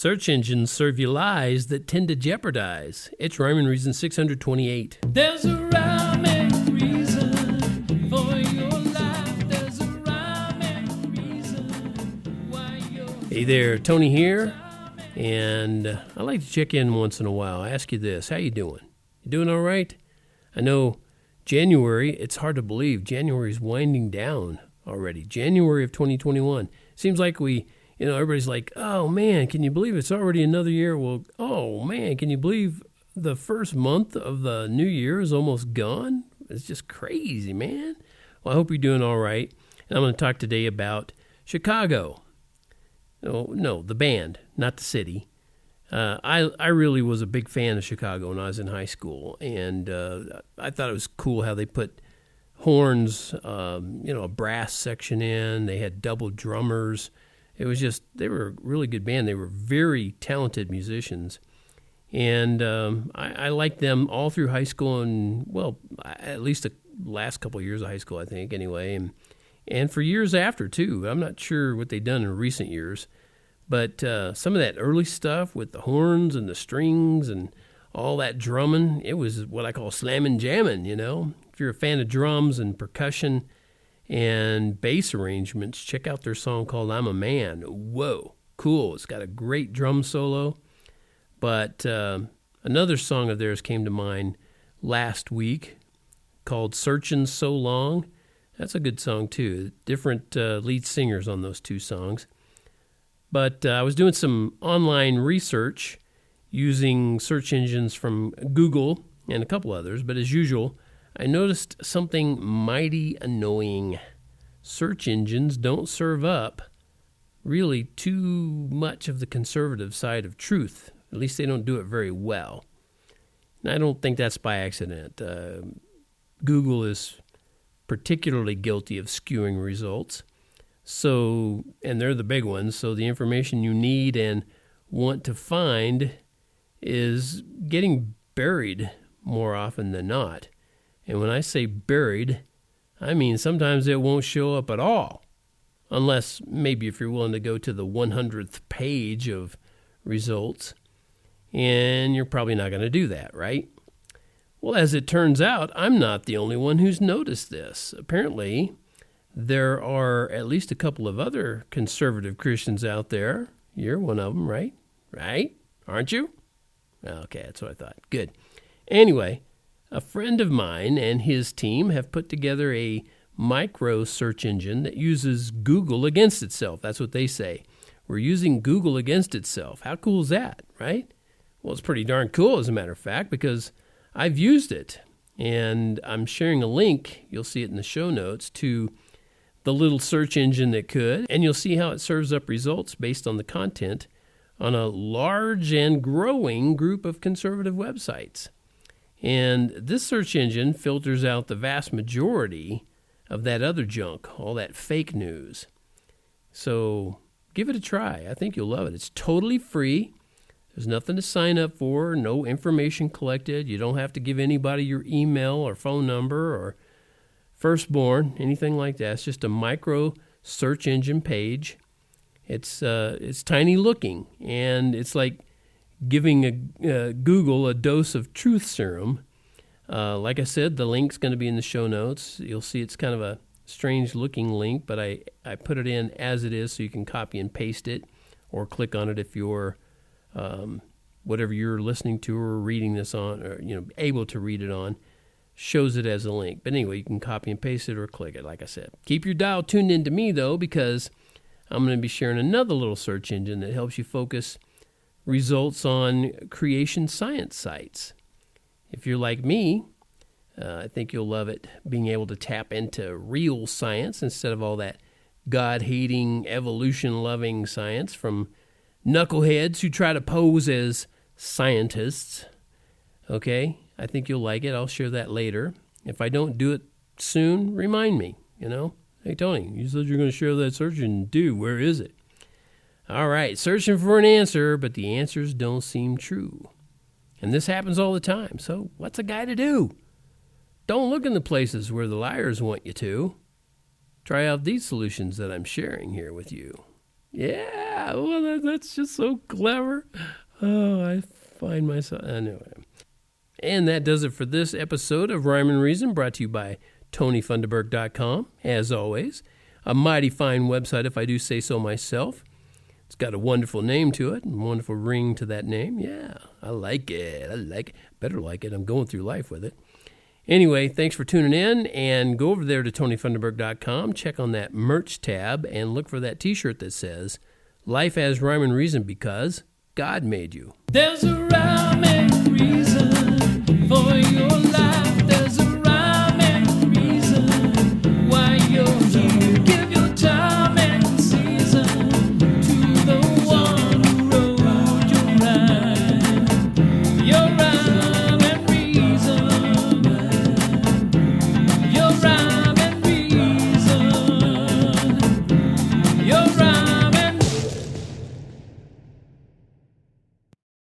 Search engines serve you lies that tend to jeopardize. It's Rhyme and Reason 628. There's a rhyme and reason for your life. There's a rhyme and reason why you're... Hey there, Tony here, and I like to check in once in a while. I ask you this, how you doing? You doing all right? I know January, it's hard to believe, January's winding down already. January of 2021. Seems like everybody's like, oh man, can you believe it's already another year? Well, oh man, can you believe the first month of the new year is almost gone? It's just crazy, man. Well, I hope you're doing all right. And I'm going to talk today about Chicago. No, the band, not the city. I really was a big fan of Chicago when I was in high school, and I thought it was cool how they put horns, a brass section in. They had double drummers. It was just, they were a really good band. They were very talented musicians. And I liked them all through high school and, well, at least the last couple of years of high school, I think, anyway. And for years after, too. I'm not sure what they've done in recent years. But some of that early stuff with the horns and the strings and all that drumming, it was what I call slammin' jammin', If you're a fan of drums and percussion and bass arrangements, check out their song called I'm a Man. Whoa, cool. It's got a great drum solo. But another song of theirs came to mind last week called Searchin' So Long. That's a good song, too. Different lead singers on those two songs. But I was doing some online research using search engines from Google and a couple others. But as usual, I noticed something mighty annoying. Search engines don't serve up really too much of the conservative side of truth. At least they don't do it very well. And I don't think that's by accident. Google is particularly guilty of skewing results. So, and they're the big ones, so the information you need and want to find is getting buried more often than not. And when I say buried, I mean sometimes it won't show up at all, unless maybe if you're willing to go to the 100th page of results, and you're probably not going to do that, right? Well, as it turns out, I'm not the only one who's noticed this. Apparently, there are at least a couple of other conservative Christians out there. You're one of them, right? Right? Aren't you? Okay, that's what I thought. Good. Anyway, a friend of mine and his team have put together a micro search engine that uses Google against itself. That's what they say. We're using Google against itself. How cool is that, right? Well, it's pretty darn cool, as a matter of fact, because I've used it. And I'm sharing a link, you'll see it in the show notes, to the little search engine that could, and you'll see how it serves up results based on the content on a large and growing group of conservative websites. And this search engine filters out the vast majority of that other junk, all that fake news. So give it a try. I think you'll love it. It's totally free. There's nothing to sign up for, no information collected. You don't have to give anybody your email or phone number or firstborn, anything like that. It's just a micro search engine page. It's tiny looking, and it's like giving Google a dose of truth serum. Like I said, the link's going to be in the show notes. You'll see it's kind of a strange looking link, but I put it in as it is so you can copy and paste it or click on it if you're whatever you're listening to or reading this on, or able to read it on, shows it as a link. But anyway, you can copy and paste it or click it, like I said. Keep your dial tuned into me, though, because I'm going to be sharing another little search engine that helps you focus results on creation science sites. If you're like me, I think you'll love it, being able to tap into real science instead of all that God-hating, evolution-loving science from knuckleheads who try to pose as scientists. Okay? I think you'll like it. I'll share that later. If I don't do it soon, remind me, Hey, Tony, you said you're going to share that search engine. Dude, where is it? All right, searching for an answer, but the answers don't seem true. And this happens all the time. So what's a guy to do? Don't look in the places where the liars want you to. Try out these solutions that I'm sharing here with you. Yeah, well, that's just so clever. Oh, I find myself... Anyway. And that does it for this episode of Rhyme and Reason, brought to you by TonyFunderburk.com. As always, a mighty fine website if I do say so myself. It's got a wonderful name to it, and a wonderful ring to that name. Yeah, I like it. Better like it. I'm going through life with it. Anyway, thanks for tuning in, and go over there to TonyFunderburk.com, check on that merch tab, and look for that t-shirt that says, Life has Rhyme and Reason because God made you. There's a rhyme and reason for your life.